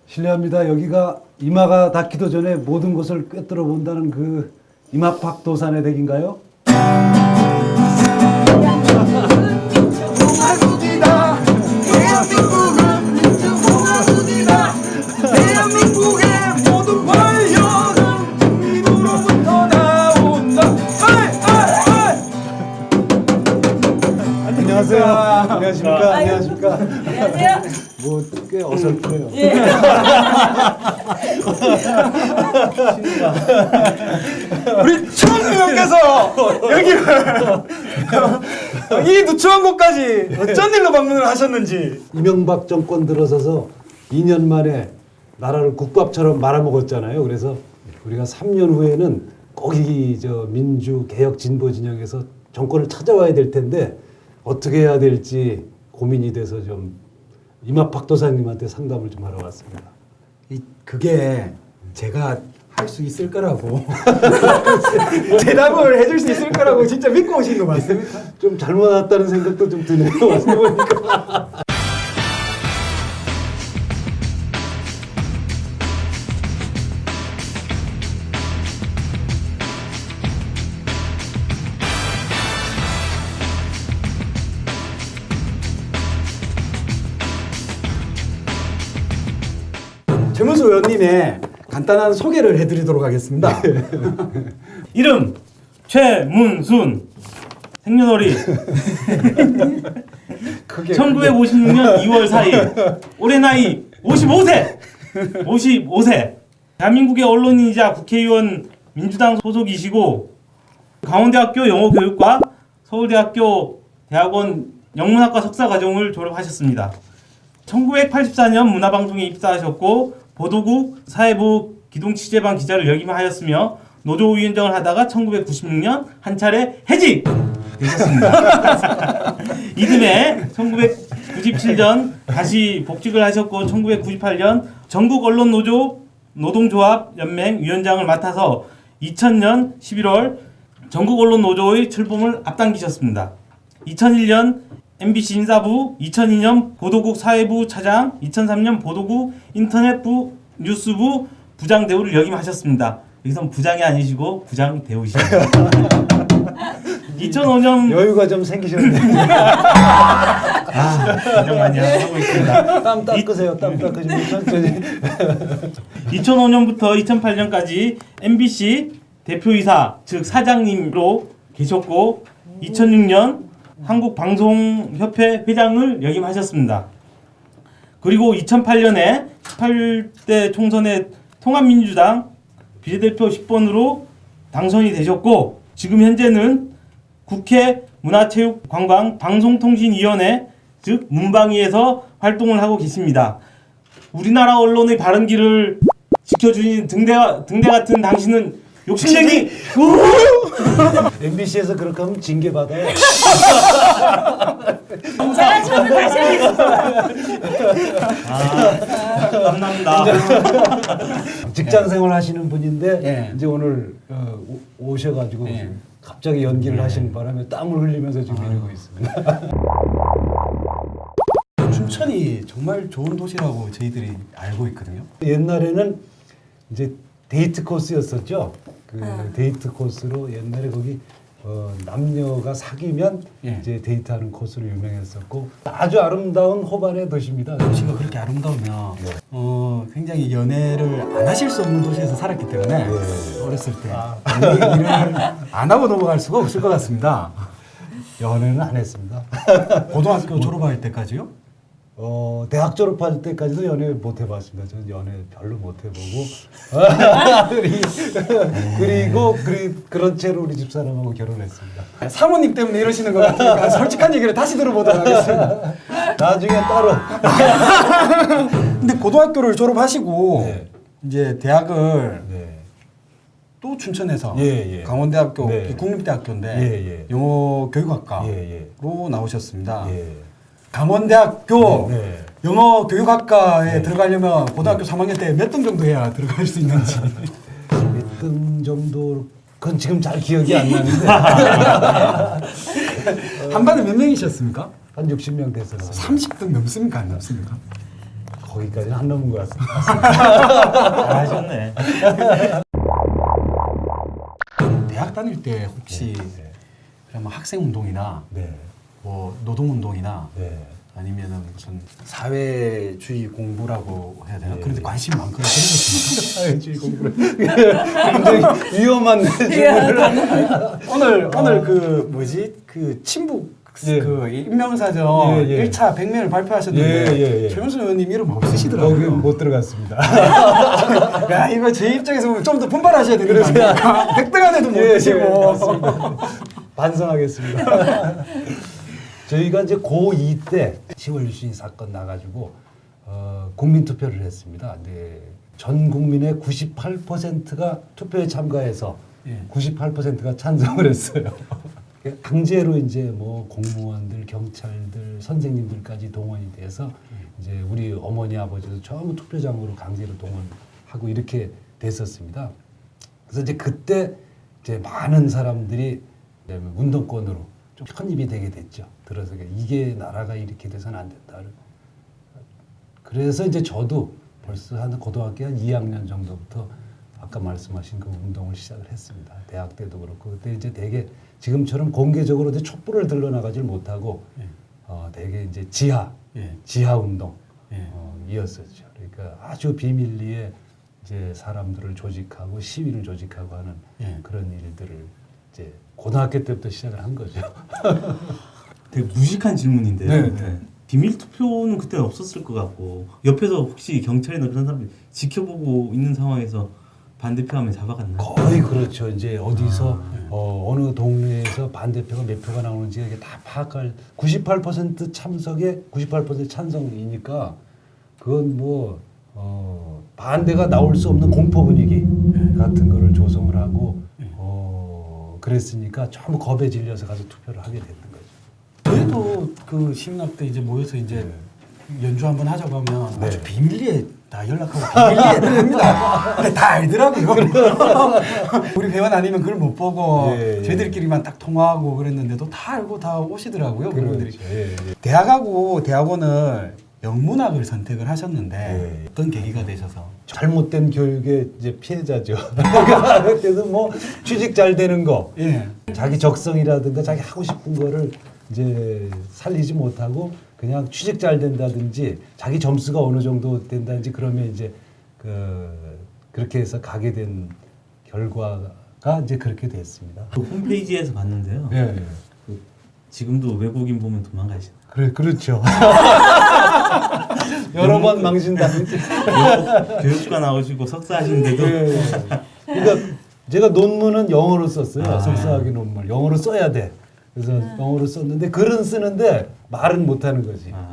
실례합니다. 여기가 이마가 닿기도 전에 모든 것을 꿰뚫어 본다는 그 이마팍도산의 댁인가요? 대한민국의 모든 권력은 국민으로부터 나온다. 안녕하세요. 안녕하십니까? 안녕하십니까? 안녕하세요. 뭐 꽤 어설프네요. 예. 우리 최원님께서 여기를 이 누추한 곳까지 어쩐 일로 방문을 하셨는지. 이명박 정권 들어서서 2년 만에 나라를 국밥처럼 말아먹었잖아요. 그래서 우리가 3년 후에는 꼭 이 민주 개혁 진보 진영에서 정권을 찾아와야 될 텐데 어떻게 해야 될지 고민이 돼서 좀 이마팍도사님한테 상담을 좀 하러 왔습니다. 그게 제가 할 수 있을 거라고 대답을 해줄 수 있을 거라고 진짜 믿고 오신 거 맞습니까? 좀 잘못 왔다는 생각도 좀 드네요. 와서 보니까. 최문수 의원님의 간단한 소개를 해드리도록 하겠습니다. 이름 최문순, 생년월일 1956년 2월 4일, 올해 나이 55세. 55세. 대한민국의 언론인이자 국회의원 민주당 소속이시고 강원대학교 영어교육과 서울대학교 대학원 영문학과 석사과정을 졸업하셨습니다. 1984년 문화방송에 입사하셨고 보도국 사회부 기동취재반 기자를 역임하였으며 노조위원장을 하다가 1996년 한 차례 해직되셨습니다. 이듬해 1997년 다시 복직을 하셨고 1998년 전국언론노조 노동조합 연맹 위원장을 맡아서 2000년 11월 전국언론노조의 출범을 앞당기셨습니다. 2001년 MBC 인사부, 2002년 보도국 사회부 차장, 2003년 보도국 인터넷부 뉴스부 부장 대우를 역임하셨습니다. 여기선 부장이 아니시고 부장 대우시입니다. 2005년 여유가 좀 생기셨네요. 긴장 많이 하고 있습니다. 땀 닦으세요. 땀 닦으시면 천천히. 2005년부터 2008년까지 MBC 대표이사 즉 사장님으로 계셨고 2006년 한국방송협회 회장을 역임하셨습니다. 그리고 2008년에 18대 총선에 통합민주당 비례대표 10번으로 당선이 되셨고 지금 현재는 국회 문화체육관광방송통신위원회 즉 문방위에서 활동을 하고 계십니다. 우리나라 언론의 바른 길을 지켜주신 등대 같은 당신은 욕심쟁이! MBC에서 그렇게 하면 징계 받아요. 제가 처음에 다시 하겠습니다. 땀난다. 직장 생활 하시는 분인데 예. 이제 오늘 오셔가지고 예. 갑자기 연기를 하시는 바람에 땀을 흘리면서 지금 이러고 있습니다. 춘천이 정말 좋은 도시라고 저희들이 알고 있거든요. 옛날에는 이제 데이트 코스였었죠. 그 데이트 코스로 옛날에 거기 남녀가 사귀면 예. 이제 데이트하는 코스로 유명했었고 아주 아름다운 호반의 도시입니다. 도시가 그렇게 아름다우면 굉장히 연애를 안 하실 수 없는 도시에서 살았기 때문에 어렸을 때 연애 얘기를 안 하고 넘어갈 수가 없을 것 같습니다. 연애는 안 했습니다. 고등학교 졸업할 때까지요? 대학 졸업할 때까지도 연애 못 해봤습니다. 저는 연애 별로 못 해보고 그리고 그런 채로 우리 집사람하고 결혼했습니다. 사모님 때문에 이러시는 것 같으니까 솔직한 얘기를 다시 들어보도록 하겠습니다. 나중에 따로 근데 고등학교를 졸업하시고 네. 이제 대학을 네. 또 춘천에서 예. 강원대학교 네. 국립대학교인데 예. 영어 교육학과로 예. 나오셨습니다. 예. 강원대학교 네. 영어 교육학과에 들어가려면 고등학교 3학년 때 몇 등 정도 해야 들어갈 수 있는지. 몇 등 정도 그건 지금 잘 기억이 안 나는데 한 반에 몇 명이셨습니까? 한 60명 됐었어요. 30등 넘습니까? 안 넘습니까? 거의 거기까지는 안 넘은 것 같습니다. 잘하셨네. 대학 다닐 때 혹시 그러면 학생 운동이나 네. 뭐 노동 운동이나 네. 아니면은 무슨 사회주의 공부라고 해야 되나 네. 그런데 관심 많거나 그런 사회주의 공부를 굉장히 위험한 질문을 오늘 그 뭐지 그 친북 예. 그 임명사전 예, 예. 1차 100면을 발표하셨는데 예, 예, 예. 최명수 의원님 이름 거기 없으시더라고요. 못 들어갔습니다. 야 이거 제 입장에서 보면 좀 더 분발하셔야 되는 거 아닙니까? 100등 안에도 못 예, 드시고. 예, 맞습니다. 반성하겠습니다. 저희가 이제 고2 때 10월 유신 사건 나가지고 국민 투표를 했습니다. 근데 전 국민의 98%가 투표에 참가해서 예. 98%가 찬성을 했어요. 강제로 이제 뭐 공무원들, 경찰들, 선생님들까지 동원이 돼서 이제 우리 어머니 아버지도 전부 투표장으로 강제로 동원하고 이렇게 됐었습니다. 그래서 이제 그때 이제 많은 사람들이 운동권으로 좀 편입이 되게 됐죠. 들어서 이게 나라가 이렇게 돼서는 안 된다. 그래서 이제 저도 벌써 한 고등학교 한 2학년 정도부터 아까 말씀하신 그 운동을 시작을 했습니다. 대학 때도 그렇고 그때 이제 되게 지금처럼 공개적으로 이제 촛불을 들러나가질 못하고 되게 이제 지하 운동 이었었죠. 그러니까 아주 비밀리에 이제 사람들을 조직하고 시위를 조직하고 하는 그런 일들을 이제 고등학교 때부터 시작을 한 거죠. 되게 무식한 질문인데요. 네, 네. 비밀 투표는 그때 없었을 것 같고 옆에서 혹시 경찰이나 그런 사람들이 지켜보고 있는 상황에서 반대표하면 잡아갔나요? 거의 그렇죠. 이제 어디서 어느 동네에서 반대표가 몇 표가 나오는지 이게 다 파악할 98% 참석에 98% 찬성이니까 그건 뭐 반대가 나올 수 없는 공포 분위기 같은 거를 조성을 하고 그랬으니까 전부 겁에 질려서 가서 투표를 하게 됐던 거죠. 저희도 그 시민학 때 이제 모여서 이제 연주 한번 하자고 하면 네. 아주 비밀리에 다 연락하고 비밀리에 들립니다. 근데 다 알더라고요. 우리 회원 아니면 그걸 못 보고 예, 예. 저희들끼리만 딱 통화하고 그랬는데도 다 알고 다 오시더라고요. 그분들이. 그렇죠. 예, 예. 대학하고 대학원을 영문학을 선택을 하셨는데 예. 어떤 계기가 되셔서? 잘못된 교육의 이제 피해자죠. 그래서 뭐 취직 잘 되는 거, 예. 자기 적성이라든가 자기 하고 싶은 거를 이제 살리지 못하고 그냥 취직 잘 된다든지 자기 점수가 어느 정도 된다든지 그러면 이제 그렇게 해서 가게 된 결과가 이제 그렇게 됐습니다. 그 홈페이지에서 봤는데요. 예, 예. 지금도 외국인 보면 도망가시나? 그렇죠. 여러 번 망신당했지. 교육과 나오시고 석사하시는데도 예. 그러니까 제가 논문은 영어로 썼어요. 아. 석사학위 논문 영어로 써야 돼. 그래서 영어로 썼는데 글은 쓰는데 말은 못하는 거지. 아,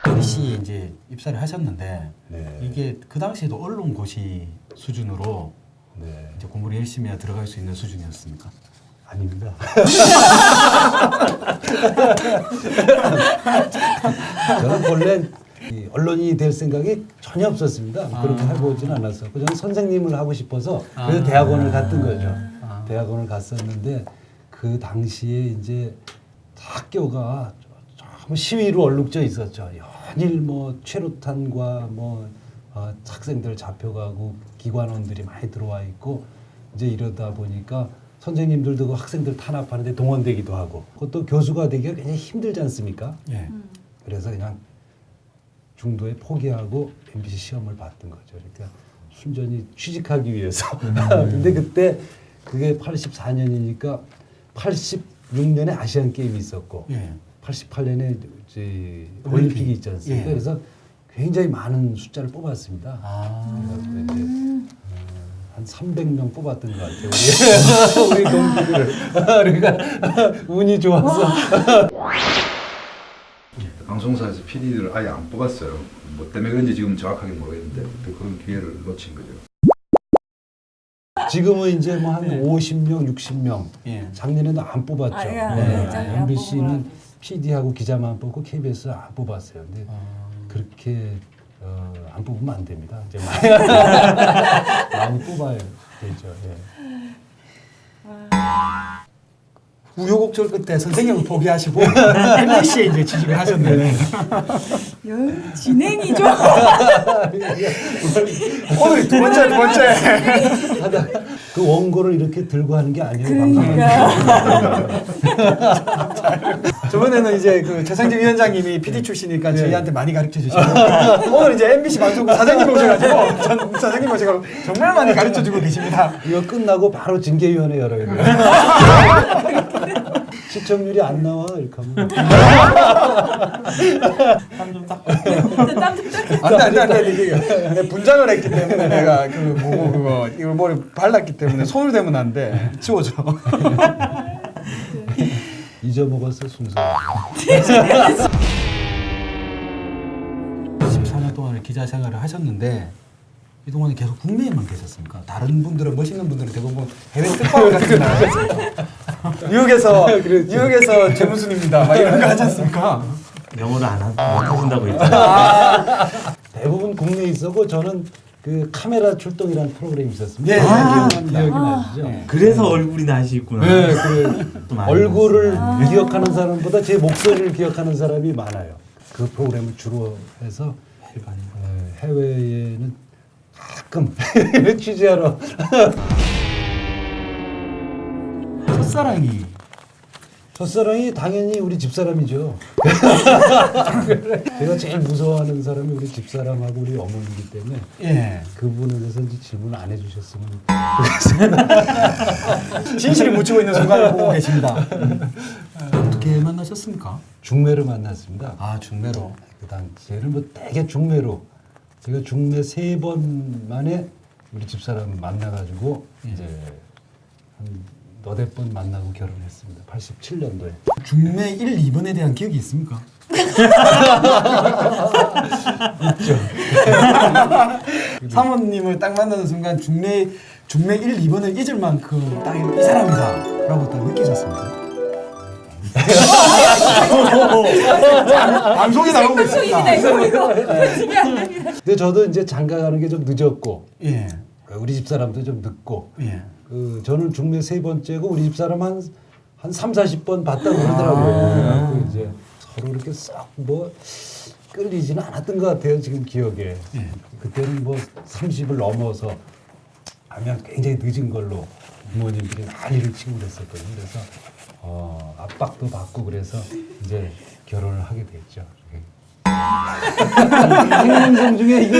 MBC 이제 입사를 하셨는데 네. 이게 그 당시에도 언론고시 수준으로 네. 이제 공부를 열심히 해야 들어갈 수 있는 수준이었습니까? 아닙니다. 저는 본래 이 언론인이 될 생각이 전혀 없었습니다. 그렇게 해보지는 않았었고 저는 선생님을 하고 싶어서 그래서 대학원을 갔던 거죠. 대학원을 갔었는데 그 당시에 이제 학교가 좀 시위로 얼룩져 있었죠. 연일 뭐 최루탄과 뭐 학생들 잡혀가고 기관원들이 많이 들어와 있고 이제 이러다 보니까 선생님들도 그 학생들 탄압하는데 동원되기도 하고 그것도 교수가 되기가 굉장히 힘들지 않습니까? 예. 그래서 그냥 중도에 포기하고 MBC 시험을 봤던 거죠. 그러니까 순전히 취직하기 위해서. 근데 그때 그게 84년이니까 86년에 아시안 게임이 있었고 예. 88년에 이제 올림픽이 있지 않습니까? 예. 그래서 굉장히 많은 숫자를 뽑았습니다. 그래서 이제 한 300명 뽑았던 것 같아요. 우리 동기를. 그러니까 운이 좋아서. 방송사에서 PD를 아예 안 뽑았어요. 뭐 때문에 그런지 지금 정확하게 모르겠는데 그런 기회를 놓친 거죠. 지금은 이제 뭐 한 50명, 60명. 예. 작년에도 안 뽑았죠. 아니야, 네. 작년에 안 MBC는 뽑으면. PD하고 기자만 뽑고 KBS 안 뽑았어요. 근데 그렇게 안 뽑으면 안 됩니다. 이제 많이 뽑아야 되죠. 예. 우여곡절 끝에 선생님을 포기하시고 MBC에 이제 취직을 하셨는데 진행이죠. 오늘 두 번째. 하다 그 원고를 이렇게 들고 하는 게 아니에요. 그러니까. 저번에는 이제 그 최상진 위원장님이 PD 출신이니까 저희한테 많이 가르쳐 주시고 오늘 이제 MBC 방송국 사장님 오셔가지고 전 사장님 오셔서 정말 많이 가르쳐 주고 계십니다. 이거 끝나고 바로 징계위원회 열어야 돼요. 시청률이 안 나와 이렇게 하면 땀좀 닦고. 안돼 이게 분장을 했기 때문에 내가 그 뭐고 그거 이걸 머리 발랐기 때문에 손을 대면 안 돼. 치워줘. 잊어먹었어 순서. 14년 동안 기자 생활을 하셨는데 이 동안에 계속 국내에만 계셨습니까? 다른 분들은 멋있는 분들은 대부분 해외 특파원 같은 거 뉴욕에서 재무순입니다. 막 이런 거 하지 않습니까? 영어를 못 하신다고 했잖아요. 대부분 국내에 있었고 저는 그 카메라 출동이라는 프로그램이 있었습니다. 네, 기억이 나시죠? 그래서 얼굴이 나시구나. 네, 그래. 좀 많이 얼굴을 기억하는 사람보다 제 목소리를 기억하는 사람이 많아요. 그 프로그램을 주로 해서 해외에는 가끔 취재하러. 첫사랑이 당연히 우리 집사람이죠. 제가 제일 무서워하는 사람이 우리 집사람하고 우리 어머니이기 때문에 예. 그분에 대해서 이제 질문 안 해주셨으면. 진실이 묻히고 있는 순간을 보고 계십니다. 어떻게 만나셨습니까? 중매로 만났습니다. 아 중매로. 그 당시에는 뭐 되게 중매로 제가 중매 3번 만에 우리 집사람 만나가지고 이제 한 너댓 번 만나고 결혼했습니다. 87년도에. 중매 1, 2번에 대한 기억이 있습니까? 있죠. 사모님을 딱 만나는 순간 중매 1, 2번을 잊을 만큼 딱 이 사람이다라고 딱 느끼셨습니다. 방송에 나오고 있습니다. 이거 중요합니다. 근데 저도 이제 장가 가는 게 좀 늦었고 예, 우리 집사람도 좀 늦고 예. 저는 중매 3번째고 우리 집사람 한 3, 40번 봤다고 그러더라고요. 그래갖고 이제 서로 이렇게 썩 뭐 끌리지는 않았던 것 같아요. 지금 기억에. 예. 그때는 뭐 30을 넘어서 하면 굉장히 늦은 걸로 부모님들이 난리를 치고 그랬었거든요. 그래서 압박도 받고 그래서 이제 결혼을 하게 됐죠. 생방송 중에 이거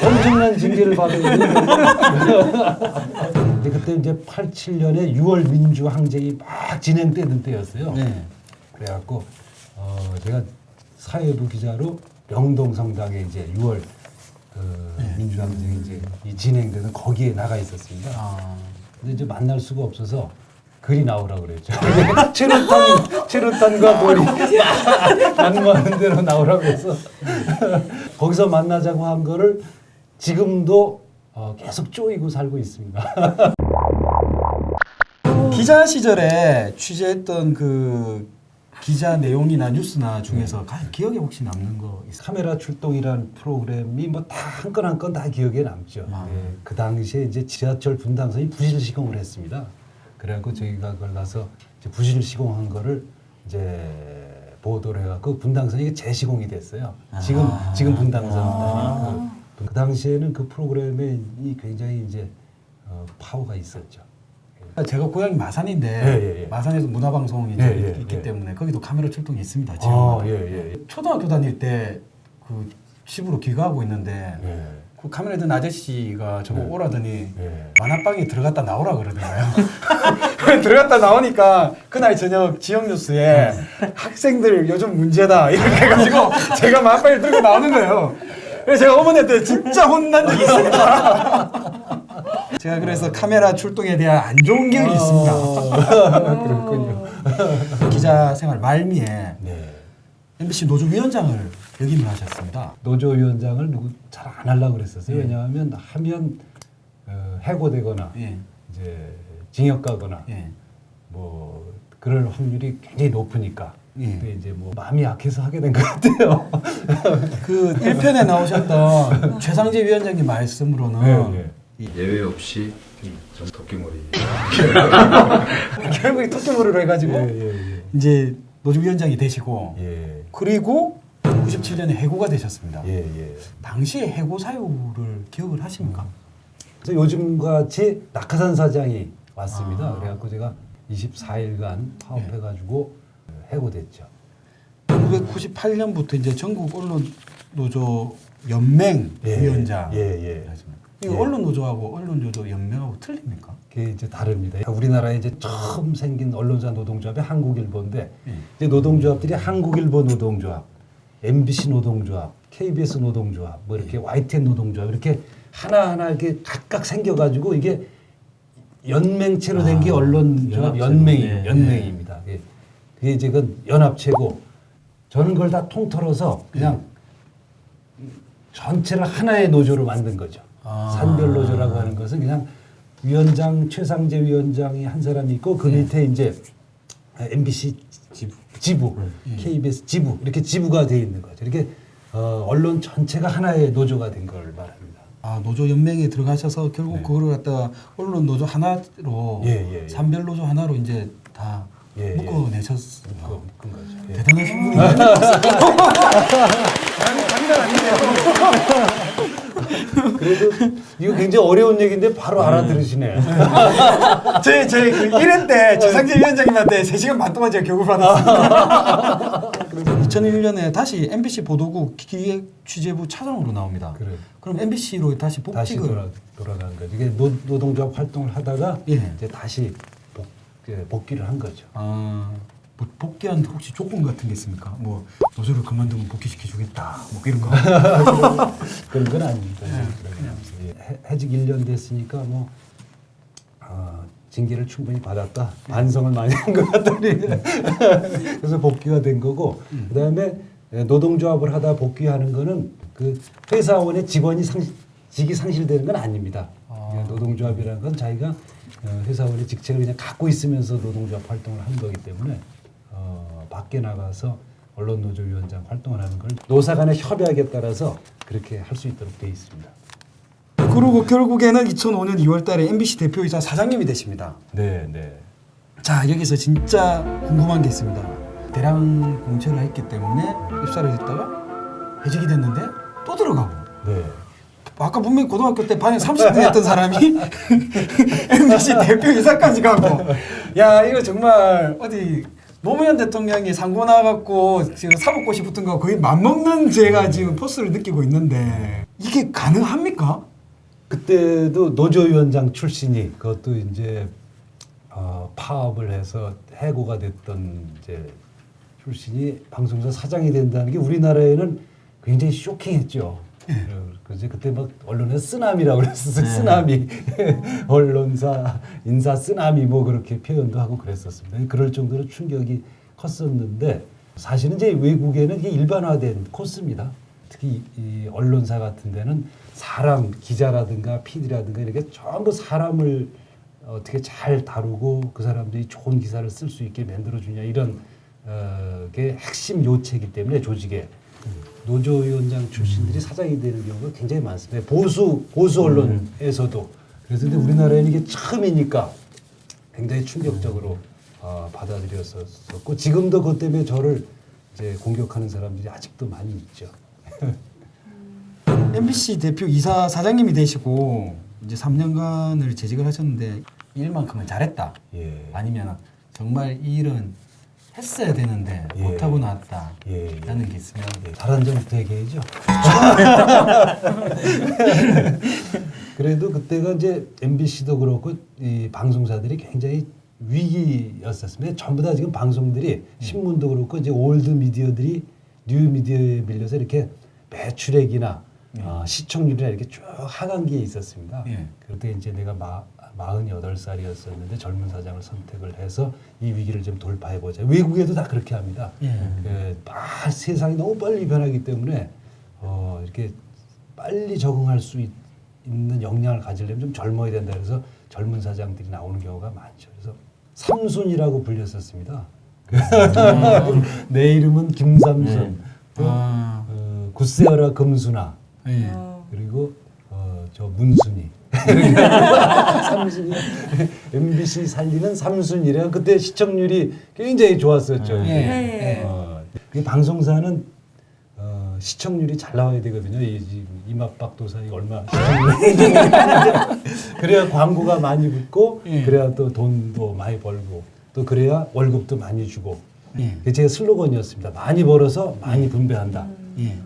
엄청난 징계를 받았는데 그때 이제 87년에 6월 민주 항쟁이 막 진행되는 때였어요. 네. 그래갖고 제가 사회부 기자로 명동 성당에 이제 6월 민주 항쟁이 이제 진행되는 거기에 나가 있었습니다. 근데 이제 만날 수가 없어서 글이 나오라고 그랬죠. 최루탄과 머리 난무하는 대로 나오라고 해서 거기서 만나자고 한 거를 지금도 계속 쪼이고 살고 있습니다. 기자 시절에 취재했던 그 기자 내용이나 뉴스나 중에서 가장 기억에 혹시 남는 거 있어요? 카메라 출동이라는 프로그램이 뭐 다 한 건 한 건 다 기억에 남죠. 예, 그 당시에 이제 지하철 분당선이 부실 시공을 했습니다. 그래갖고 저희가 그걸 나서 이제 부실 시공한 거를 이제 보도를 해갖고 분당선이 재시공이 됐어요. 지금 분당선. 그 당시에는 그 프로그램에 굉장히 이제 파워가 있었죠. 제가 고향이 마산인데 예. 마산에서 문화방송이 예, 있기 예. 때문에 거기도 카메라 출동이 있습니다. 지금 예. 초등학교 다닐 때 그 집으로 귀가하고 있는데 그 카메라 든 아저씨가 저보고 오라더니 만화방에 들어갔다 나오라 그러더라고요. 들어갔다 나오니까 그날 저녁 지역 뉴스에 학생들 요즘 문제다 이렇게 해가지고 제가 만화방에 들고 나오는 거예요. 그래서 제가 어머니한테 진짜 혼난 적이 있습니다. 제가 그래서 카메라 출동에 대한 안 좋은 기억이 있습니다. 그렇군요. 기자 생활 말미에 MBC 노조위원장을 역임을 하셨습니다. 노조위원장을 잘 안 하려고 그랬었어요. 왜냐하면 하면 해고되거나 이제 징역 가거나 뭐 그럴 확률이 굉장히 높으니까. 근데 이제 뭐 마음이 약해서 하게 된 것 같아요. 그 1편에 나오셨던 최상재 위원장님 말씀으로는 예외 없이 좀 토끼머리. 결국에 토끼머리로 해가지고 이제 노조위원장이 되시고 그리고 97년에 해고가 되셨습니다. 당시에 해고 사유를 기억을 하십니까? 그래서 요즘 같이 낙하산 사장이 왔습니다. 그래갖고 제가 24일간 파업해가지고 해고됐죠. 1998년부터 이제 전국 언론 노조 연맹 위원장. 이 언론 노조하고 언론 노조 연맹하고 틀립니까? 그게 이제 다릅니다. 우리나라에 이제 처음 생긴 언론사 노동조합이 한국일보인데 이제 노동조합들이 한국일보 노동조합, MBC 노동조합, KBS 노동조합, 뭐 이렇게 YTN 노동조합 이렇게 하나하나 이렇게 각각 생겨가지고 이게 연맹체로 된 게 언론조합 연맹입니다. 그게 이제 그 연합체고 저는 그걸 다 통틀어서 그냥 전체를 하나의 노조로 만든 거죠. 산별 노조라고 하는 것은 그냥 위원장 최상재 위원장이 한 사람이 있고 그 밑에 이제 MBC 지부, KBS 지부 이렇게 지부가 돼 있는 거죠. 이렇게 언론 전체가 하나의 노조가 된 걸 말합니다. 노조 연맹에 들어가셔서 결국 그거를 갖다가 언론 노조 하나로 산별 노조 하나로 이제 다 묶어내셨습니다. 그런 거죠. 대단하신 분이네요. 장난 아니네요. 그래도 이거 굉장히 어려운 얘기인데 바로 알아들으시네. 제 그 1회 때 최상재 위원장님한테 3시간 반 동안 제가 교육을 받았습니다. 그래서 2001년에 다시 MBC 보도국 기획 취재부 차장으로 나옵니다. 그래. 그럼 MBC로 다시 다시 복직을 돌아간 거죠. 이게 노동조합 활동을 하다가 이제 다시 복귀를 한 거죠. 뭐 복귀한 혹시 조건 같은 게 있습니까? 뭐 노조를 그만두면 복귀시켜 주겠다. 뭐 이런 거. 그런 건 아닙니다. 해직 1년 됐으니까 뭐 징계를 충분히 받았다. 반성을 많이 한 것 같더니 그래서 복귀가 된 거고 그다음에 노동조합을 하다 복귀하는 거는 그 회사원의 직이 상실되는 건 아닙니다. 노동조합이라는 건 자기가 회사원의 직책을 그냥 갖고 있으면서 노동조합 활동을 한 거기 때문에 밖에 나가서 언론노조위원장 활동을 하는 걸 노사 간의 협약에 따라서 그렇게 할 수 있도록 돼 있습니다. 그리고 결국에는 2005년 2월 달에 MBC 대표이사 사장님이 되십니다. 네. 자, 여기서 진짜 궁금한 게 있습니다. 대량 공채를 했기 때문에 입사를 했다가 해직이 됐는데 또 들어가고. 네. 아까 분명히 고등학교 때 반에 30등 했던 사람이 MBC 대표이사까지 가고. 야, 이거 정말 어디 노무현 대통령이 상고 나가갖고 지금 사법고시 붙은 거 거의 맞먹는 제가 지금 포스를 느끼고 있는데 이게 가능합니까? 그때도 노조위원장 출신이 그것도 이제 파업을 해서 해고가 됐던 이제 출신이 방송사 사장이 된다는 게 우리나라에는 굉장히 쇼킹했죠. 그래서 그때 막 언론에 쓰나미라고 그랬었어요. 쓰나미, 언론사 인사 쓰나미 뭐 그렇게 표현도 하고 그랬었습니다. 그럴 정도로 충격이 컸었는데 사실은 이제 외국에는 이게 일반화된 코스입니다. 특히 이 언론사 같은 데는 사람 기자라든가 PD라든가 이렇게 전부 사람을 어떻게 잘 다루고 그 사람들이 좋은 기사를 쓸 수 있게 만들어주냐 이런 게 핵심 요체이기 때문에 조직에 노조위원장 출신들이 사장이 되는 경우가 굉장히 많습니다. 보수 언론에서도. 그래서 근데 우리나라에는 이게 처음이니까 굉장히 충격적으로 받아들였었고 지금도 그것 때문에 저를 이제 공격하는 사람들이 아직도 많이 있죠. MBC 대표 이사 사장님이 되시고 이제 3년간을 재직을 하셨는데 일만큼은 잘했다. 아니면 정말 이 일은 했어야 되는데 못하고 나왔다. 라는 게 있으면 잘한 점부터 얘기해야죠. 그래도 그때가 이제 MBC도 그렇고 이 방송사들이 굉장히 위기였었습니다. 전부 다 지금 방송들이 신문도 그렇고 이제 올드 미디어들이 뉴 미디어에 밀려서 이렇게 매출액이나 시청률이나 이렇게 쭉 하강기에 있었습니다. 그때 이제 내가 48살이었었는데 젊은 사장을 선택을 해서 이 위기를 좀 돌파해보자. 외국에도 다 그렇게 합니다. 세상이 너무 빨리 변하기 때문에 이렇게 빨리 적응할 수 있는 역량을 가지려면 좀 젊어야 된다. 그래서 젊은 사장들이 나오는 경우가 많죠. 그래서 삼순이라고 불렸었습니다. 내 이름은 김삼순, 굿세어라 금순아, 그리고 저 문순이. 삼순이 MBC 살리는 삼순이래요. 그때 시청률이 굉장히 좋았었죠. 예. 이게. 네. 이 방송사는 시청률이 잘 나와야 되거든요. 지금 이맛박도사이 얼마 시청률이 그래야 광고가 많이 붙고 예. 그래야 또 돈도 많이 벌고 또 그래야 월급도 많이 주고 예. 그게 제 슬로건이었습니다. 많이 벌어서 많이 분배한다. 예.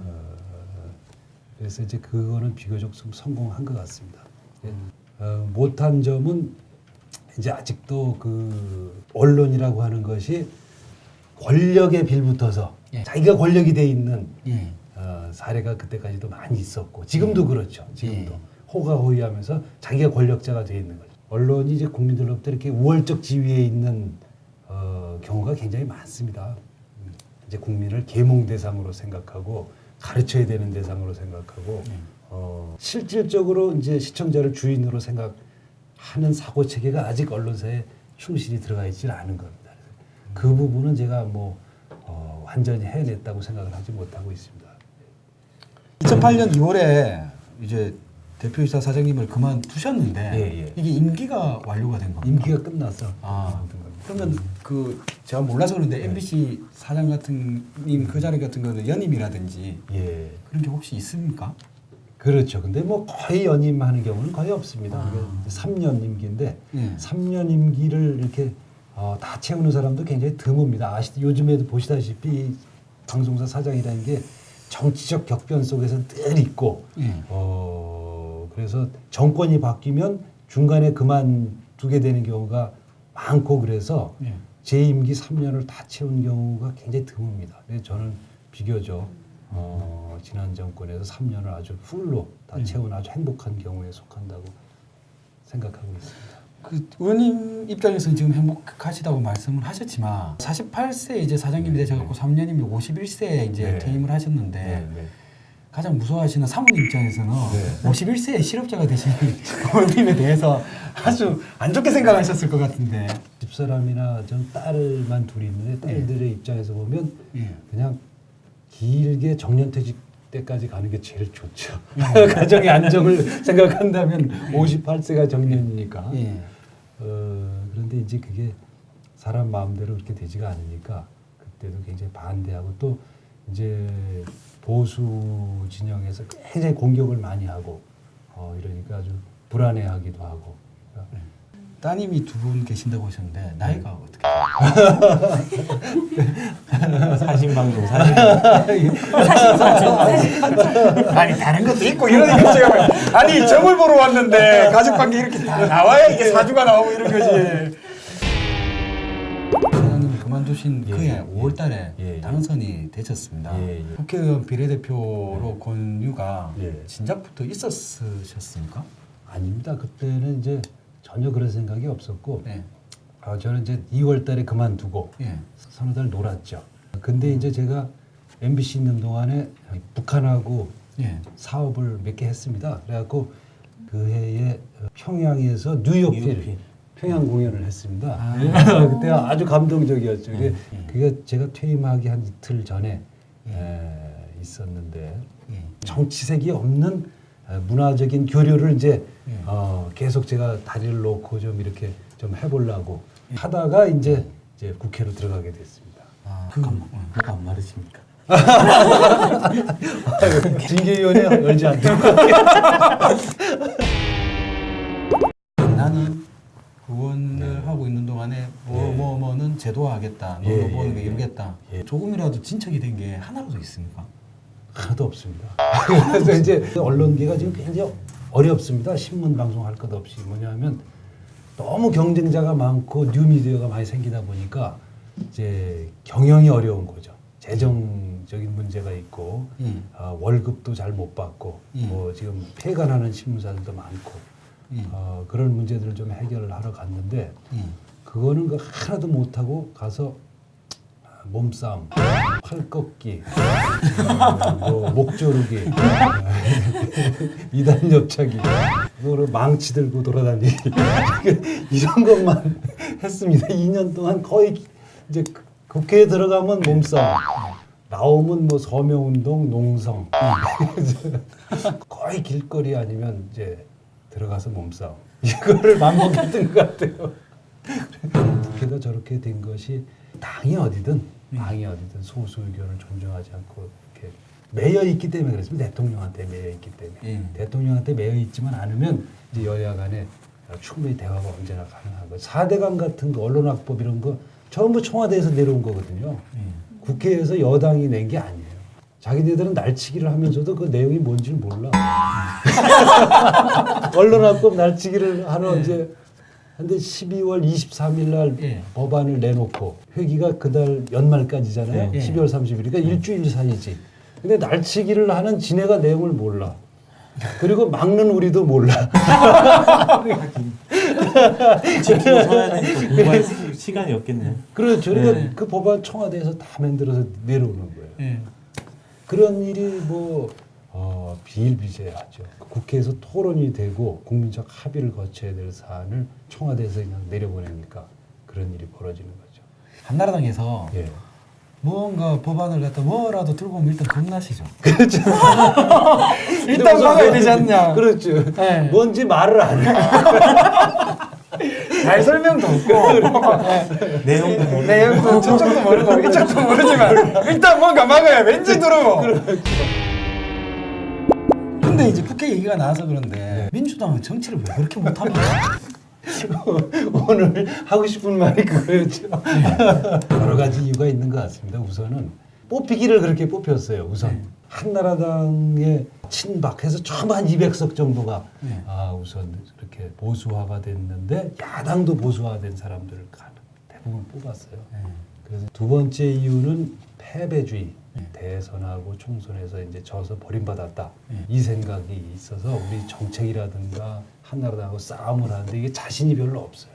그래서 이제 그거는 비교적 좀 성공한 것 같습니다. 못한 점은 이제 아직도 그 언론이라고 하는 것이 권력에 빌붙어서 예. 자기가 권력이 돼 있는 예. 사례가 그때까지도 많이 있었고 지금도 그렇죠. 지금도 예. 호가호위하면서 자기가 권력자가 돼 있는 거죠. 언론이 이제 국민들로부터 이렇게 우월적 지위에 있는 경우가 굉장히 많습니다. 이제 국민을 계몽 대상으로 생각하고 가르쳐야 되는 대상으로 생각하고 실질적으로 이제 시청자를 주인으로 생각하는 사고 체계가 아직 언론사에 충실히 들어가 있지는 않은 겁니다. 그 부분은 제가 뭐 완전히 해냈다고 생각을 하지 못하고 있습니다. 2008년 2월에 이제 대표이사 사장님을 그만두셨는데 예, 예. 이게 임기가 완료가 된 겁니다. 임기가 끝났어. 아, 그러면 그 제가 몰라서 그런데 MBC 사장 같은 님 그 자리 같은 거는 연임이라든지 예. 그런 게 혹시 있습니까? 그렇죠. 근데 뭐 거의 연임하는 경우는 거의 없습니다. 이게 3년 임기인데 예. 3년 임기를 이렇게 다 채우는 사람도 굉장히 드뭅니다. 요즘에도 보시다시피 방송사 사장이라는 게 정치적 격변 속에서 늘 있고 예. 그래서 정권이 바뀌면 중간에 그만두게 되는 경우가 많고 그래서 예. 제 임기 3년을 다 채운 경우가 굉장히 드뭅니다. 그래서 저는 비교적 지난 정권에서 3년을 아주 풀로 다 채운 아주 행복한 경우에 속한다고 생각하고 있습니다. 그 의원님 입장에서는 지금 행복하시다고 말씀을 하셨지만 48세 이제 사장님이 되셔갖고 3년이면 51세에 이제 네. 퇴임을 하셨는데 네. 가장 무서워하시는 사모님 입장에서는 네. 51세에 실업자가 되신 의원님에 대해서 아주 안 좋게 생각하셨을 것 같은데. 집사람이나 전 딸만 둘이 있는데 딸들의 입장에서 보면 예. 그냥 길게 정년퇴직 때까지 가는 게 제일 좋죠. 가정의 안정을 생각한다면 58세가 정년이니까. 예. 그런데 이제 그게 사람 마음대로 그렇게 되지가 않으니까 그때도 굉장히 반대하고 또 이제 보수 진영에서 굉장히 공격을 많이 하고 이러니까 아주 불안해하기도 하고. 따님이 두 분 계신다고 하셨는데 나이가 어떻게 돼요? 사신방송 아니 다른 것도 있고 이러니까 제가 아니 점을 보러 왔는데 가족관계 이렇게 다 나와야 이게 사주가 나오고 이런 거지. 사장님이 그만두신 예, 그해 예, 5월달에 예, 예. 당선이 되셨습니다. 예, 예. 국회의원 비례대표로 권유가 예. 진작부터 있었으셨습니까? 아닙니다. 그때는 이제 전혀 그런 생각이 없었고 네. 저는 이제 2월달에 그만두고 예. 서너 달 놀았죠. 근데 이제 제가 MBC 있는 동안에 북한하고 예. 사업을 몇 개 했습니다. 그래갖고 그 해에 평양에서 뉴욕필 평양 공연을 했습니다. 아. 그때 아주 감동적이었죠. 그게 제가 퇴임하기 한 이틀 전에 있었는데 예. 정치색이 없는 문화적인 교류를 이제 예. 계속 제가 다리를 놓고 좀 이렇게 좀 해보려고 하다가 이제 국회로 들어가게 됐습니다. 아, 뭐가 안 마르십니까? 징계위원회 열지 않도록. 나는 의원을 하고 있는 동안에 뭐는 제도화하겠다, 예, 뭐는 예, 이루겠다. 예. 조금이라도 진척이 된 게 하나라도 있습니까? 하나도 없습니다. 그래서 이제 언론계가 지금 굉장히 어렵습니다. 신문 방송할 것 없이 뭐냐면 너무 경쟁자가 많고 뉴미디어가 많이 생기다 보니까 이제 경영이 어려운 거죠. 재정적인 문제가 있고 월급도 잘 못 받고 뭐 지금 폐간하는 신문사들도 많고 그런 문제들을 좀 해결을 하러 갔는데 그거는 그 하나도 못 하고 가서 몸싸움, 팔 꺾기, 뭐 목조르기, 이단 옆차기, 그거를 망치 들고 돌아다니기 이런 것만 했습니다. 2년 동안 거의 이제 국회에 들어가면 몸싸움, 나오면 뭐 서명운동, 농성, 거의 길거리 아니면 이제 들어가서 몸싸움 이거를 반복했던 것 같아요. 국회가 저렇게 된 것이 당이 어디든 소수 의견을 존중하지 않고 이렇게 매여 있기 때문에 그렇습니다. 대통령한테 매여 있기 때문에 대통령한테 매여 있지만 않으면 이제 여야 간에 충분히 대화가 언제나 가능한 거. 4대강 같은 거 언론학법 이런 거 전부 청와대에서 내려온 거거든요. 국회에서 여당이 낸 게 아니에요. 자기네들은 날치기를 하면서도 그 내용이 뭔지를 몰라. 언론학법 날치기를 하는 이제 근데 12월 23일 날 법안을 내놓고 회기가 그달 연말까지잖아요. 12월 30일. 그러니까 일주일 사이지. 근데 날치기를 하는 지네가 내용을 몰라. 그리고 막는 우리도 몰라. 지키고 서야 되니까 공부할 시간이 없겠네요. 그렇죠. 그러니까 그 법안 청와대에서 다 만들어서 내려오는 거예요. 그런 일이 뭐 비일비재하죠. 국회에서 토론이 되고 국민적 합의를 거쳐야 될 사안을 청와대에서 그냥 내려보내니까 그런 일이 벌어지는 거죠. 한나라당에서 예. 무언가 법안을 갖다 뭐라도 들고 오면 일단 겁나시죠. 그렇죠. 일단 막아야 되지 않냐. 그렇죠. 네. 뭔지 말을 안 해. 잘 설명도 없고 내용도 저쪽도 모르고 이쪽도 모르지만 일단 뭔가 막아야 왠지 들어. 근데 이제 국회 얘기가 나와서 그런데 민주당은 정치를 왜 그렇게 못합니까? 오늘 하고 싶은 말이 그거였죠. 여러 가지 이유가 있는 것 같습니다. 우선은 뽑히기를 그렇게 뽑혔어요. 우선 한나라당에 친박해서 처음 한 200석 정도가 우선 이렇게 보수화가 됐는데 야당도 보수화된 사람들을 대부분 뽑았어요. 그래서 두 번째 이유는 패배주의. 대선하고 총선에서 이제 져서 버림받았다. 이 생각이 있어서 우리 정책이라든가 한나라당하고 싸움을 하는데 이게 자신이 별로 없어요.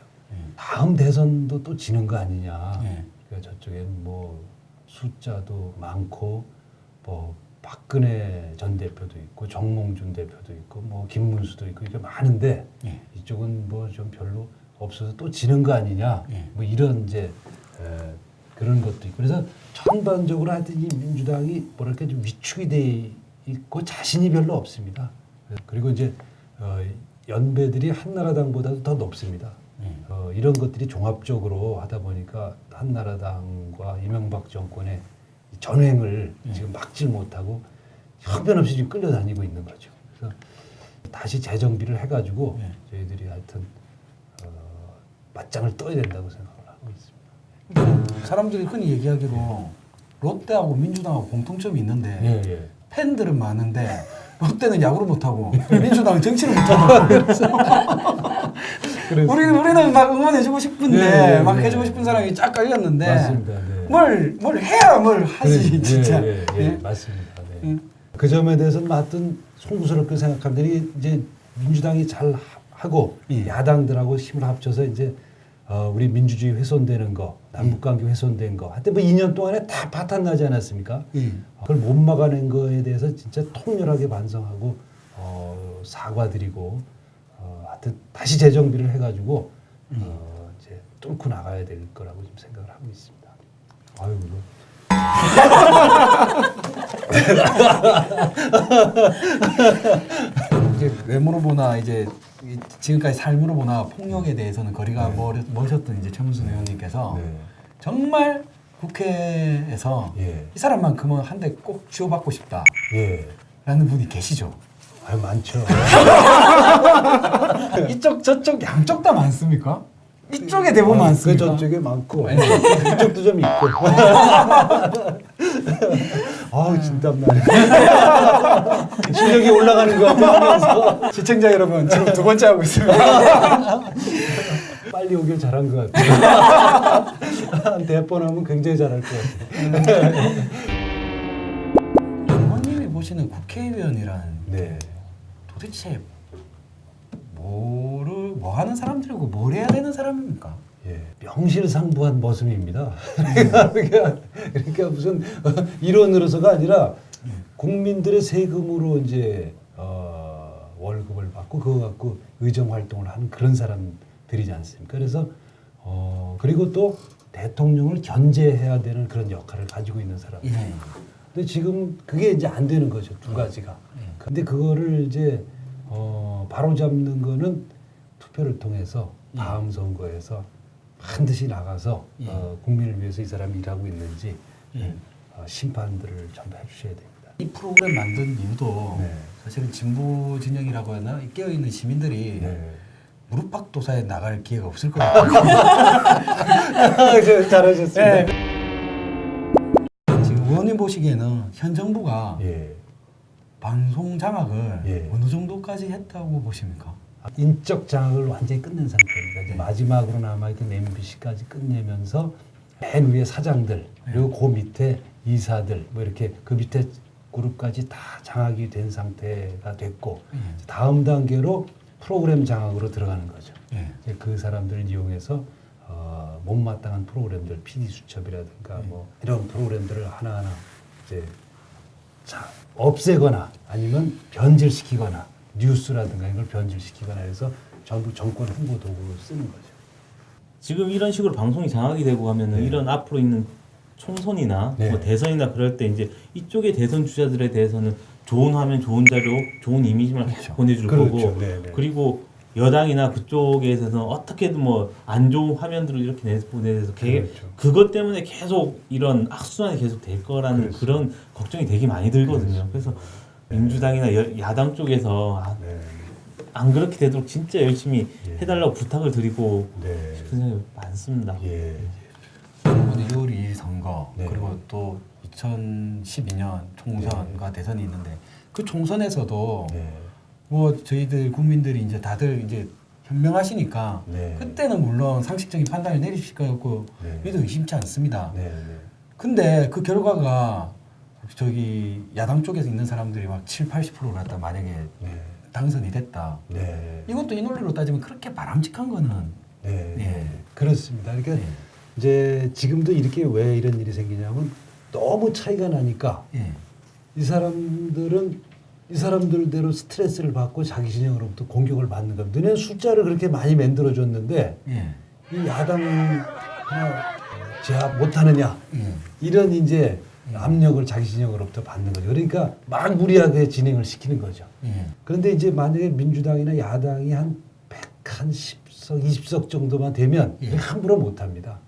다음 대선도 또 지는 거 아니냐. 그러니까 저쪽에는 뭐 숫자도 많고 뭐 박근혜 전 대표도 있고 정몽준 대표도 있고 뭐 김문수도 있고 이게 많은데 이쪽은 뭐 좀 별로 없어서 또 지는 거 아니냐. 뭐 이런 이제 그런 것도 있고 그래서 전반적으로 하여튼 이 민주당이 뭐랄까 좀 위축이 돼 있고 자신이 별로 없습니다. 그리고 이제 연배들이 한나라당보다도 더 높습니다. 이런 것들이 종합적으로 하다 보니까 한나라당과 이명박 정권의 전횡을 지금 막질 못하고 형편없이 지금 끌려다니고 있는 거죠. 그래서 다시 재정비를 해가지고 저희들이 하여튼 맞짱을 떠야 된다고 생각을 하고 있습니다. 사람들이 흔히 얘기하기로 롯데하고 민주당하고 공통점이 있는데 팬들은 많은데 롯데는 야구를 못하고 민주당은 정치를 못하고 우리는 막 응원해주고 싶은데 막 해주고 싶은 사람이 쫙 깔렸는데 맞습니다. 뭘 해야 뭘 하지 진짜. 맞습니다. 그 점에 대해서는 하여튼 송구스럽게 생각합니다. 이제 민주당이 잘 하고 야당들하고 힘을 합쳐서 이제 우리 민주주의 훼손되는 거, 남북관계 훼손된 거, 하여튼 뭐 2년 동안에 다 파탄 나지 않았습니까? 그걸 못 막아낸 거에 대해서 진짜 통렬하게 반성하고 사과드리고 하여튼 다시 재정비를 해가지고 이제 뚫고 나가야 될 거라고 지금 생각을 하고 있습니다. 아유, 이제 외모로 보나 이제 지금까지 삶으로 보나 폭력에 대해서는 거리가 멀으셨던 이제 최문순 의원님께서 정말 국회에서 이 사람만큼은 한 대 꼭 쥐어받고 싶다라는 분이 계시죠. 아유 많죠. 이쪽 저쪽 양쪽 다 많습니까? 이쪽에 대부분 그 많습니까? 저쪽에 많고 이쪽도 좀 있고. 아우 진땀나네. 실력이 올라가는 거 하면서 시청자 여러분 지금 두 번째 하고 있습니다. 빨리 오길 잘한 것 같아요. 한 100번 하면 굉장히 잘할 것 같아요. 부모님이 보시는 국회의원이란 도대체 뭐 하는 사람들이고 뭘 해야 되는 사람입니까? 명실상부한 모습입니다. 그러니까 무슨 일원으로서가 아니라 국민들의 세금으로 이제 월급을 받고 그거 갖고 의정 활동을 하는 그런 사람들이지 않습니까? 그래서 그리고 또 대통령을 견제해야 되는 그런 역할을 가지고 있는 사람. 근데 지금 그게 이제 안 되는 거죠. 두 가지가. 근데 그거를 이제 바로 잡는 거는 투표를 통해서 다음 선거에서 반드시 나가서 국민을 위해서 이 사람이 일하고 있는지 심판들을 전부 해주셔야 됩니다. 이 프로그램 만든 이유도 네. 사실은 진보 진영이라고 하나 깨어있는 시민들이 네. 무릎팍도사에 나갈 기회가 없을 것 같아요. 잘하셨습니다. 지금 의원님 보시기에는 현 정부가 예. 방송 장악을 예. 어느 정도까지 했다고 보십니까? 인적 장악을 완전히 끝낸 상태입니다. 이제 마지막으로 남아있던 MBC까지 끝내면서 맨 위에 사장들 그리고 그 밑에 이사들 뭐 이렇게 그 밑에 그룹까지 다 장악이 된 상태가 됐고 다음 단계로 프로그램 장악으로 들어가는 거죠. 이제 그 사람들을 이용해서 못마땅한 프로그램들, PD 수첩이라든가 뭐 이런 프로그램들을 하나하나 이제 없애거나 아니면 변질시키거나 뉴스라든가 이걸 변질시키거나 해서 전부 정권 홍보 도구로 쓰는 거죠. 지금 이런 식으로 방송이 장악이 되고 하면은 이런 앞으로 있는 총선이나 네. 뭐 대선이나 그럴 때 이제 이쪽의 대선 주자들에 대해서는 좋은 화면, 좋은 자료, 좋은 이미지만 계속 보내줄 그렇죠. 거고 네, 네. 그리고 여당이나 그쪽에서는 어떻게든 뭐 안 좋은 화면들을 이렇게 보내서 그렇죠. 그것 때문에 계속 이런 악순환이 계속 될 거라는 그렇죠. 그런 걱정이 되게 많이 들거든요. 그래서 민주당이나 야당 쪽에서 안 그렇게 되도록 진짜 열심히 해달라고 부탁을 드리고 네. 싶은 생각이 많습니다. 예. 이번에 6월 2일 선거 네. 그리고 또 2012년 총선과 대선이 있는데 그 총선에서도 네. 뭐 저희들 국민들이 이제 다들 이제 현명하시니까 네. 그때는 물론 상식적인 판단을 내리실 거였고 네. 우리도 의심치 않습니다. 네. 네. 근데 그 결과가 저기 야당 쪽에서 있는 사람들이 막 70-80%를 갖다 만약에 네. 당선이 됐다. 네. 이것도 이 논리로 따지면 그렇게 바람직한 거는 네. 예. 그렇습니다. 그러니까 예. 이제 지금도 이렇게 왜 이런 일이 생기냐면 너무 차이가 나니까 예. 이 사람들은 이 사람들대로 스트레스를 받고 자기 진영으로부터 공격을 받는 겁니다. 너네는 숫자를 그렇게 많이 만들어줬는데 예. 이 야당 하나 제압 못하느냐 예. 이런 이제 압력을 자기 진영으로부터 받는 거죠. 그러니까 막 무리하게 진행을 시키는 거죠. 예. 그런데 이제 만약에 민주당이나 야당이 한 10석, 20석 정도만 되면 예. 함부로 못합니다.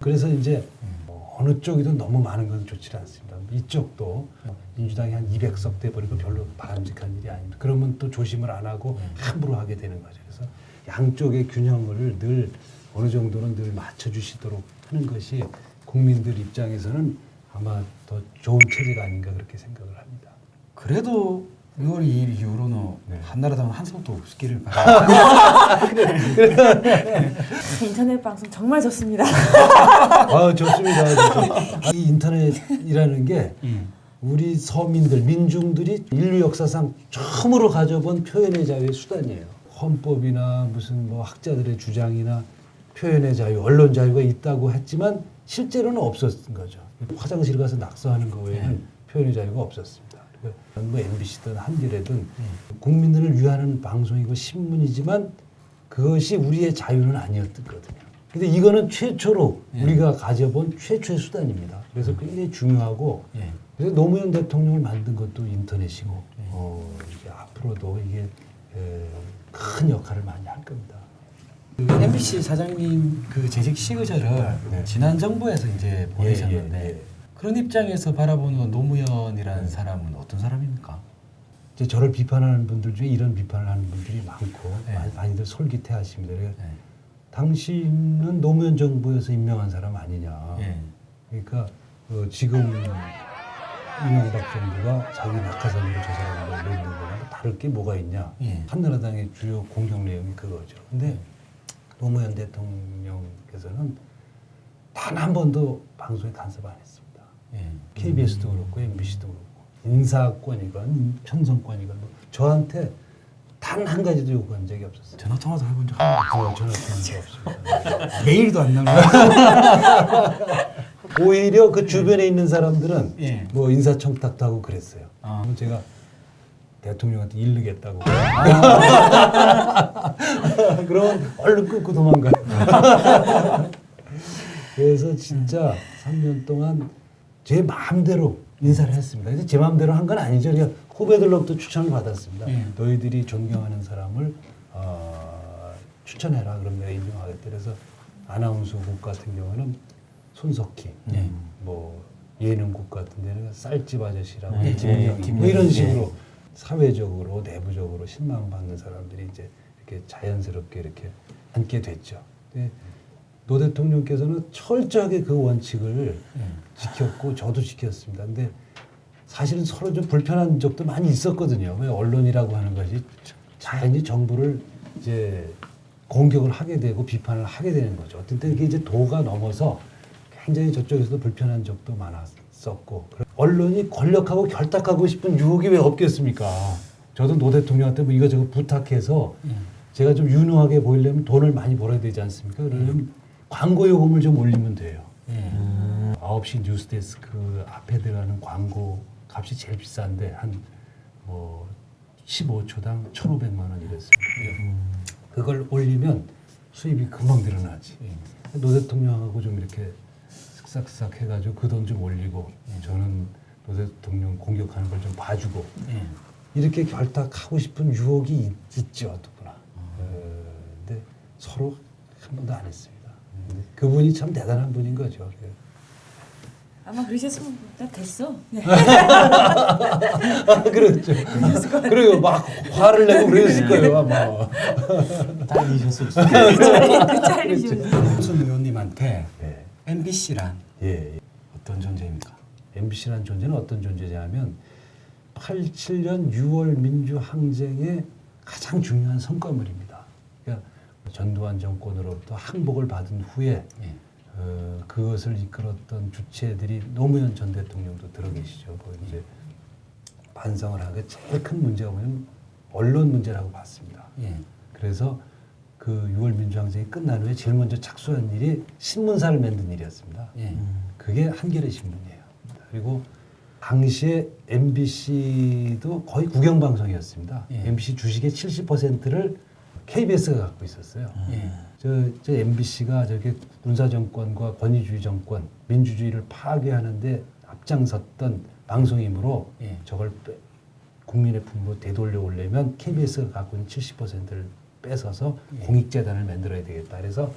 그래서 이제 뭐 어느 쪽이든 너무 많은 건 좋지 않습니다. 이쪽도 민주당이 한 200석 돼버리고 별로 바람직한 일이 아닙니다. 그러면 또 조심을 안 하고 함부로 하게 되는 거죠. 그래서 양쪽의 균형을 늘 어느 정도는 늘 맞춰주시도록 하는 것이 국민들 입장에서는 아마 더 좋은 체제가 아닌가 그렇게 생각을 합니다. 그래도 6월 2일 이후로는 네. 한나라당은 한 석도 없기를 바랍니다. 인터넷 방송 정말 좋습니다. 좋습니다. 이 인터넷이라는 게 우리 서민들, 민중들이 인류 역사상 처음으로 가져본 표현의 자유의 수단이에요. 헌법이나 무슨 뭐 학자들의 주장이나 표현의 자유, 언론 자유가 있다고 했지만 실제로는 없었던 거죠. 화장실 가서 낙서하는 거 외에는 표현의 자유가 없었습니다. 뭐 MBC든 한겨레든 국민들을 위하는 방송이고 신문이지만 그것이 우리의 자유는 아니었거든요. 근데 이거는 최초로 우리가 가져본 최초의 수단입니다. 그래서 굉장히 중요하고 그래서 노무현 대통령을 만든 것도 인터넷이고 이게 앞으로도 이게 큰 역할을 많이 할 겁니다. 그 MBC 사장님 그 재직 시그널을 지난 정부에서 이제 보내셨는데 그런 입장에서 바라보는 노무현이라는 사람은 어떤 사람입니까? 이제 저를 비판하는 분들 중에 이런 비판을 하는 분들이 많고 많이들 솔깃해하십니다. 당신은 노무현 정부에서 임명한 사람 아니냐. 그러니까 지금 이명박 정부가 자기 낙하산으로 저 사람을 내는 거랑 다를 게 뭐가 있냐. 한나라당의 주요 공격 내용이 그거죠. 근데 노무현 대통령께서는 단 한 번도 방송에 간섭 안 했습니다. KBS도 그렇고 MBC도 그렇고 인사권이건 편성권이건 뭐 저한테 단 한 가지도 요구한 적이 없었어요. 전화 통화도 해본 적 한 번도 전화 통한 적 없습니다. 메일도 안 나오고 오히려 그 주변에 있는 사람들은 예. 뭐 인사청탁도 하고 그랬어요. 아. 제가 대통령한테 일르겠다고. 그러면 얼른 끊고 도망가요. 그래서 진짜 3년 동안 제 마음대로 인사를 했습니다. 근데 제 마음대로 한 건 아니죠. 그냥 후배들로부터 추천을 받았습니다. 예. 너희들이 존경하는 사람을 추천해라. 그럼 내가 인정하겠다. 그래서 아나운서국 같은 경우는 손석희, 예. 뭐 예능국 같은 데는 쌀집 아저씨라고 예, 김영희, 예, 뭐 이런 식으로 사회적으로 내부적으로 신망받는 사람들이 이제 이렇게 자연스럽게 이렇게 앉게 됐죠. 근데 노 대통령께서는 철저하게 그 원칙을 지켰고 저도 지켰습니다. 근데 사실은 서로 좀 불편한 적도 많이 있었거든요. 왜 언론이라고 하는 것이 자연히 정부를 이제 공격을 하게 되고 비판을 하게 되는 거죠. 어떤 때 이게 이제 도가 넘어서 굉장히 저쪽에서도 불편한 적도 많았었고 언론이 권력하고 결탁하고 싶은 유혹이 왜 없겠습니까? 저도 노 대통령한테 뭐 이거저거 부탁해서 제가 좀 유능하게 보이려면 돈을 많이 벌어야 되지 않습니까? 그러면 광고 요금을 좀 올리면 돼요. 9시 뉴스데스크 앞에 들어가는 광고 값이 제일 비싼데 한 뭐 15초당 1,500만 원 이랬습니다. 그걸 올리면 수입이 금방 늘어나지. 노 대통령하고 좀 이렇게 쓱싹쓱싹 해가지고 그 돈 좀 올리고 저는 노 대통령 공격하는 걸 좀 봐주고 이렇게 결탁하고 싶은 유혹이 있죠 누구나. 근데 서로 한 번도 안 했습니다. 근데 그분이 참 대단한 분인 거죠. 아마 그러셨으면 다 됐어. 네. 그렇죠. 그리고 막 화를 내고 그랬을 거예요 아마. 딸리셨을 수도 그 잘리죠. 무슨 의원님한테 네. MBC란 예. 어떤 존재입니까? MBC라는 존재는 어떤 존재냐면 87년 6월 민주항쟁의 가장 중요한 성과물입니다. 그러니까 전두환 정권으로부터 항복을 받은 후에 그것을 이끌었던 주체들이 노무현 전 대통령도 들어 계시죠. 그 이제 반성을 하게 제일 큰 문제가 뭐냐면 언론 문제라고 봤습니다. 그래서 그 6월 민주항쟁이 끝난 후에 제일 먼저 착수한 일이 신문사를 만든 일이었습니다. 그게 한겨레 신문이에요. 그리고 당시에 MBC도 거의 국영방송이었습니다. MBC 주식의 70%를 KBS가 갖고 있었어요. 저 MBC가 저렇게 군사정권과 권위주의 정권, 민주주의를 파괴하는데 앞장섰던 방송이므로 저걸 국민의 품으로 되돌려 오려면 KBS가 갖고 있는 70%를 뺏어서 공익재단을 만들어야 되겠다. 그래서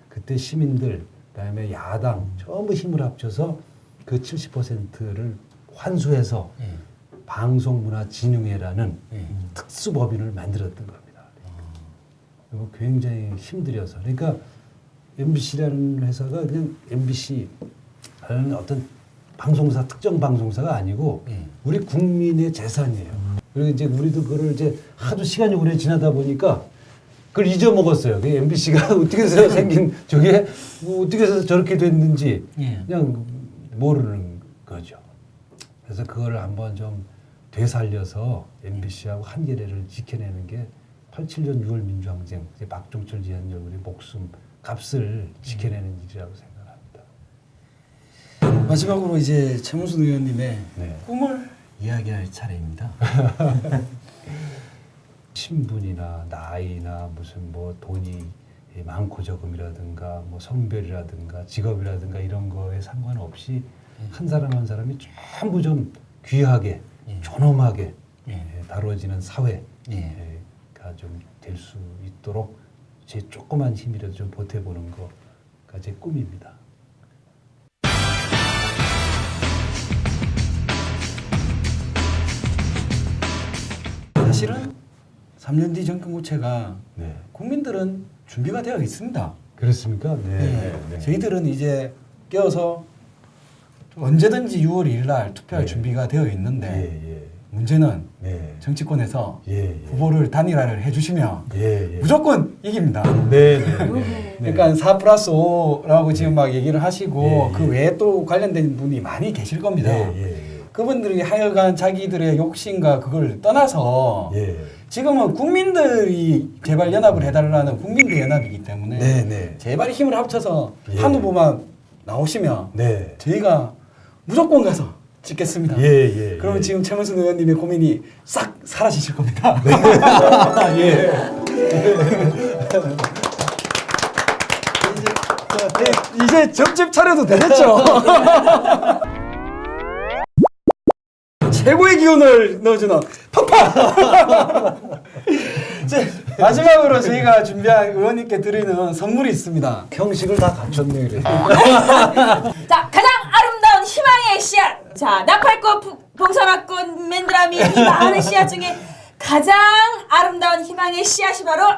그때 시민들, 그다음에 야당 전부 힘을 합쳐서 그 70%를 환수해서 방송문화진흥회라는 특수법인을 만들었던 겁니다. 그리고 굉장히 힘들여서 그러니까 MBC라는 회사가 그냥 MBC라는 어떤 방송사 특정 방송사가 아니고 우리 국민의 재산이에요. 그리고 이제 우리도 그걸 이제 하도 시간이 오래 지나다 보니까 그걸 잊어먹었어요. 그 MBC가 어떻게 해서 생긴 저게 뭐 어떻게 해서 저렇게 됐는지 그냥 모르는 거죠. 그래서 그거를 한번 좀 되살려서 MBC하고 한겨레를 지켜내는 게 87년 6월 민주항쟁, 이제 박종철 지한열군의 목숨 값을 지켜내는 일이라고 생각합니다. 마지막으로 이제 최문순 의원님의 네. 꿈을 이야기할 차례입니다. 신분이나 나이나 무슨 뭐 돈이 많고 적음이라든가 뭐 성별이라든가 직업이라든가 이런 거에 상관없이 한 사람 한 사람이 전부 좀 귀하게 존엄하게 다뤄지는 사회가 좀 될 수 있도록 제 조그만 힘이라도 좀 보태보는 거가 제 꿈입니다. 사실은 3년 뒤 정권 교체가 네. 국민들은 준비가 되어 있습니다. 그렇습니까? 네. 저희들은 이제 깨어서 언제든지 6월 1일 날 투표할 네. 준비가 되어 있는데 예. 문제는 네. 정치권에서 예. 후보를 단일화를 해주시면 예. 무조건 이깁니다. 네. 그러니까 4+5라고 지금 막 얘기를 하시고 예. 그 외에 또 관련된 분이 많이 계실 겁니다. 그분들이 하여간 자기들의 욕심과 그걸 떠나서 지금은 국민들이 제발 연합을 해달라는 국민들 연합이기 때문에 제발 힘을 합쳐서 한 후보만 나오시면 저희가 무조건 가서 찍겠습니다. 그러면 지금 최문순 의원님의 고민이 싹 사라지실 겁니다. 이제 점집 차려도 되겠죠? 최고의 기운을 넣어주는 팍팍. 마지막으로 저희가 준비한 의원님께 드리는 선물이 있습니다. 형식을 다 갖췄네 그래. 자, 가장 아름다운 희망의 씨앗. 자, 나팔꽃, 봉선화꽃, 맨드라미 이 많은 씨앗 중에 가장 아름다운 희망의 씨앗이 바로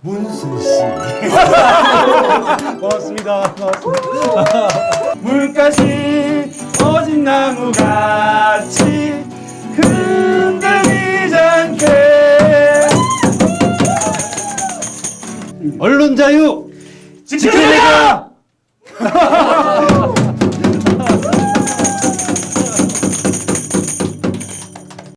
문수 씨. 고맙습니다. 물가시 어진 나무같이 흔들리지 않게 언론 자유 지켜내가!